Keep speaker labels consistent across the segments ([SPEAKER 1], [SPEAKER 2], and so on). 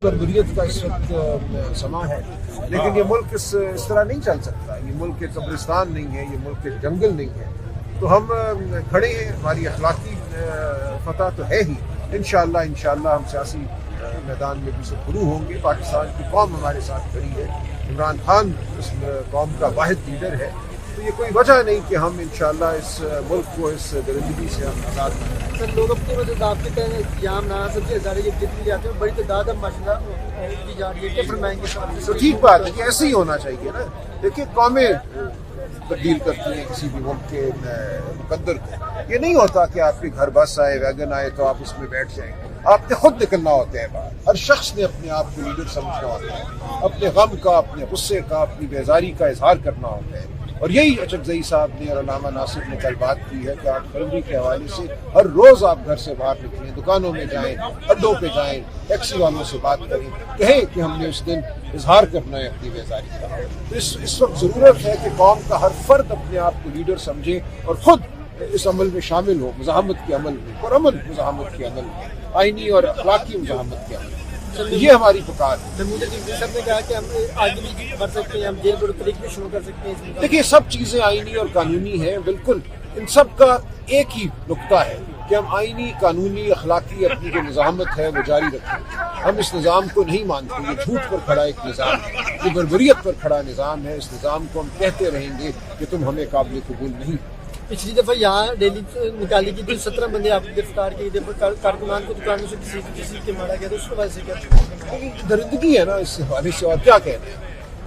[SPEAKER 1] بربریت کا اس وقت سما ہے، لیکن یہ ملک اس طرح نہیں چل سکتا. یہ ملک ایک قبرستان نہیں ہے، یہ ملک ایک جنگل نہیں ہے. تو ہم کھڑے ہیں، ہماری اخلاقی فتح تو ہے ہی. انشاءاللہ ہم سیاسی میدان میں بھی سرخرو ہوں گے. پاکستان کی قوم ہمارے ساتھ کھڑی ہے. عمران خان اس قوم کا واحد لیڈر ہے. تو یہ کوئی وجہ نہیں کہ ہم انشاءاللہ اس ملک کو اس درندگی سے ہم آزاد کریں.
[SPEAKER 2] سر لوگ اپنی مدد آپ کے تحت انتظام نہ سب سے زیادہ یہ جتنی جاتے ہیں بڑی تعداد اب ماشاءاللہ کی جا رہی ہے کہ فرمائیں گے
[SPEAKER 1] تو ٹھیک بات ہے کہ ایسے ہی ہونا چاہیے نا. دیکھیے قومیں تبدیل کرتی ہیں کسی بھی ملک کے مقدر کو. یہ نہیں ہوتا کہ آپ کے گھر بس آئے، ویگن آئے تو آپ اس میں بیٹھ جائیں. آپ نے خود نکلنا ہوتا ہے باہر. ہر شخص نے اپنے آپ کو لیڈر سمجھنا ہوتا ہے، اپنے غم کا، اپنے غصے کا، اپنی بیزاری کا اظہار کرنا ہوتا ہے. اور یہی اچکزئی صاحب نے اور علامہ ناصر نے کل بات کی ہے کہ 8 فروری کے حوالے سے ہر روز آپ گھر سے باہر نکلیں، دکانوں میں جائیں، اڈوں پہ جائیں، ٹیکسی والوں سے بات کریں، کہیں کہ ہم نے اس دن اظہار کرنا ہے اپنی بیزاری کا. تو اس وقت ضرورت ہے کہ قوم کا ہر فرد اپنے آپ کو لیڈر سمجھے اور خود اس عمل میں شامل ہو، مزاحمت کے عمل میں، اور مزاحمت کے عمل میں، آئینی اور اخلاقی مزاحمت کے عمل میں. یہ ہماری پکار ہے.
[SPEAKER 2] سب نے کہا کہ ہم آگے بھی بڑھ سکتے ہیں، ہم جیل پر طریق بھی شروع کر سکتے ہیں.
[SPEAKER 1] دیکھیے سب چیزیں آئینی اور قانونی ہیں، بالکل. ان سب کا ایک ہی نقطہ ہے کہ ہم آئینی، قانونی، اخلاقی اپنی جو مزاحمت ہے وہ جاری رکھیں. ہم اس نظام کو نہیں مانتے. یہ جھوٹ پر کھڑا ایک نظام ہے، یہ بربریت پر کھڑا نظام ہے. اس نظام کو ہم کہتے رہیں گے کہ تم ہمیں قابل قبول نہیں.
[SPEAKER 2] پچھلی دفعہ یہاں ریلی نکالی گئی تھی، 17 بندے آپ گرفتار کیے تھے، کارکنان کو دکانوں سے کسی کے مارا گیا تھا. اس وجہ سے کیا
[SPEAKER 1] درندگی ہے نا اس حوالے سے. اور کیا کہتے ہیں،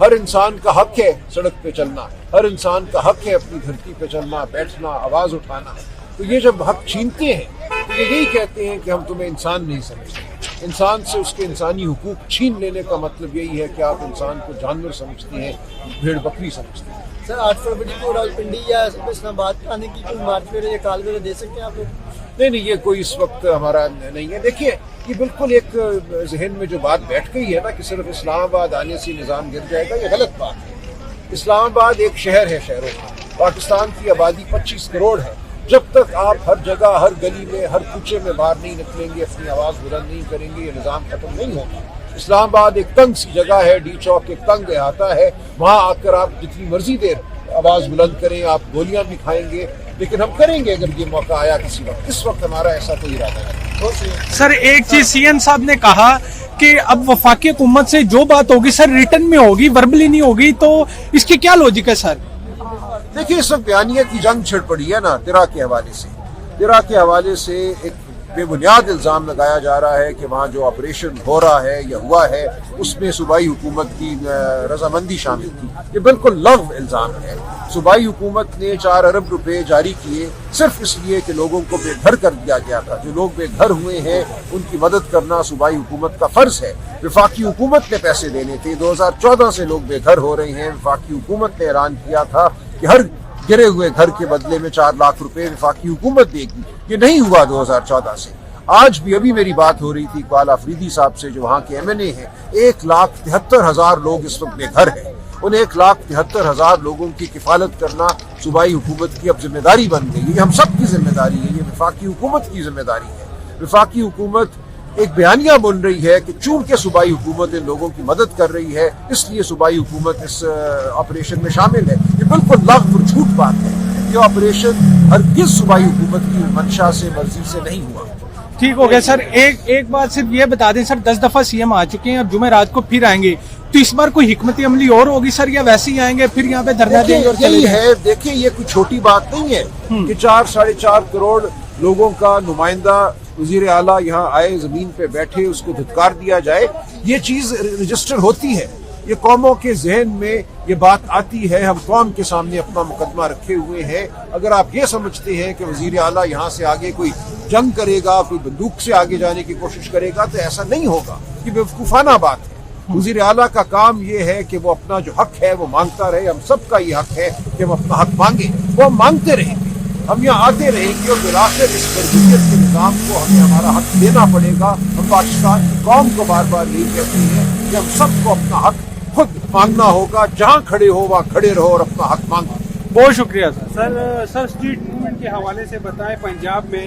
[SPEAKER 1] ہر انسان کا حق ہے سڑک پہ چلنا، ہر انسان کا حق ہے اپنی دھرتی پہ چلنا، بیٹھنا، آواز اٹھانا. تو یہ جب حق چھینتے ہیں تو یہ یہی کہتے ہیں کہ ہم تمہیں انسان نہیں سمجھتے. انسان سے اس کے انسانی حقوق چھین لینے کا مطلب یہی ہے کہ آپ انسان کو جانور سمجھتے ہیں، بھیڑ بکری سمجھتے ہیں.
[SPEAKER 2] سر 8 فروری کو راولپنڈی یا اسلام آباد آنے کی کوئی مارچ وغیرہ یا کال وغیرہ دے سکتے ہیں آپ لوگ؟
[SPEAKER 1] نہیں، یہ کوئی اس وقت ہمارا نہیں ہے. دیکھیے یہ بالکل ایک ذہن میں جو بات بیٹھ گئی ہے نا کہ صرف اسلام آباد آنے سے نظام گر جائے گا، یہ غلط بات ہے. اسلام آباد ایک شہر ہے شہروں کا. پاکستان کی آبادی 25 کروڑ ہے. جب تک آپ ہر جگہ، ہر گلی میں، ہر کوچے میں باہر نہیں نکلیں گے، اپنی آواز بلند نہیں کریں گے، یہ نظام ختم نہیں ہوگا. اسلام آباد ایک تنگ سی جگہ ہے، ڈی چوک ایک تنگ احاطہ ہے. وہاں آ کر آپ جتنی مرضی دیر آواز بلند کریں، آپ گولیاں بھی کھائیں گے، لیکن ہم کریں گے اگر یہ موقع آیا کسی وقت. اس وقت ہمارا ایسا کوئی ارادہ نہیں.
[SPEAKER 3] سر ایک چیز سی ایم صاحب نے کہا کہ اب وفاقی حکومت سے جو بات ہوگی سر ریٹن میں ہوگی، وربلی نہیں ہوگی. تو اس کی کیا لوجک ہے سر؟
[SPEAKER 1] دیکھیے اس وقت بیانیہ کی جنگ چھڑ پڑی ہے نا تیرا کے حوالے سے. تیرا کے حوالے سے ایک بے بنیاد الزام لگایا جا رہا ہے کہ وہاں جو آپریشن ہو رہا ہے یا ہوا ہے اس میں صوبائی حکومت کی رضامندی شامل تھی. یہ بالکل لغو الزام ہے. صوبائی حکومت نے 4 ارب روپے جاری کیے صرف اس لیے کہ لوگوں کو بے گھر کر دیا گیا تھا. جو لوگ بے گھر ہوئے ہیں ان کی مدد کرنا صوبائی حکومت کا فرض ہے. وفاقی حکومت نے پیسے دینے تھے. 2014 سے لوگ بے گھر ہو رہے ہیں. وفاقی حکومت نے اعلان کیا تھا کہ ہر گرے ہوئے گھر کے بدلے میں 4 لاکھ روپے وفاقی حکومت دے گی. یہ نہیں ہوا 2014 سے. آج بھی ابھی میری بات ہو رہی تھی اقبال آفریدی صاحب سے جو وہاں کے MNA ہیں. 1,73,000 لوگ اس وقت بے گھر ہیں. ان 1,73,000 لوگوں کی کفالت کرنا صوبائی حکومت کی اب ذمہ داری بن گئی. یہ ہم سب کی ذمہ داری ہے. یہ وفاقی حکومت کی ذمہ داری ہے. وفاقی حکومت ایک بیانیہ بن رہی ہے کہ چونکہ صوبائی حکومت ان لوگوں کی مدد کر رہی ہے اس لیے صوبائی حکومت اس آپریشن میں شامل ہے. یہ بالکل لغو اور جھوٹ بات ہے. یہ آپریشن ہرگز صوبائی حکومت کی منشا سے، مرضی سے نہیں ہوا.
[SPEAKER 3] ٹھیک ہو گیا سر. ایک بات صرف یہ بتا دیں سر، 10 دفعہ CM آ چکے ہیں، اب جمعرات کو پھر آئیں گے، تو اس بار کوئی حکمت عملی اور ہوگی سر یا ویسے ہی آئیں گے پھر یہاں پہ دھرنا دیں گے اور چلے جائیں؟
[SPEAKER 1] ہے دیکھیں یہ کوئی چھوٹی بات نہیں ہے کہ 4-4.5 کروڑ لوگوں کا نمائندہ وزیر اعلیٰ یہاں آئے، زمین پہ بیٹھے، اس کو دھتکار دیا جائے. یہ چیز رجسٹر ہوتی ہے. یہ قوموں کے ذہن میں یہ بات آتی ہے. ہم قوم کے سامنے اپنا مقدمہ رکھے ہوئے ہیں. اگر آپ یہ سمجھتے ہیں کہ وزیر اعلیٰ یہاں سے آگے کوئی جنگ کرے گا، کوئی بندوق سے آگے جانے کی کوشش کرے گا تو ایسا نہیں ہوگا. یہ بیوقوفانہ بات ہے. وزیر اعلیٰ کا کام یہ ہے کہ وہ اپنا جو حق ہے وہ مانگتا رہے. ہم سب کا یہ حق ہے کہ ہم اپنا حق مانگیں. وہ ہم مانگتے رہیں گے. ہم یہاں آتے رہیں گے اور بالآخر اس بربریت کے نظام کو ہمیں ہمارا حق دینا پڑے گا. ہم پاکستان کی قوم کو بار بار یہی کہتے ہیں کہ ہم سب کو اپنا حق خود مانگنا ہوگا. جہاں کھڑے ہو وہاں کھڑے رہو اور اپنا حق مانگو.
[SPEAKER 3] بہت شکریہ سر.
[SPEAKER 4] سر اسٹریٹ موومنٹ کے حوالے سے بتائیں، پنجاب میں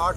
[SPEAKER 1] 8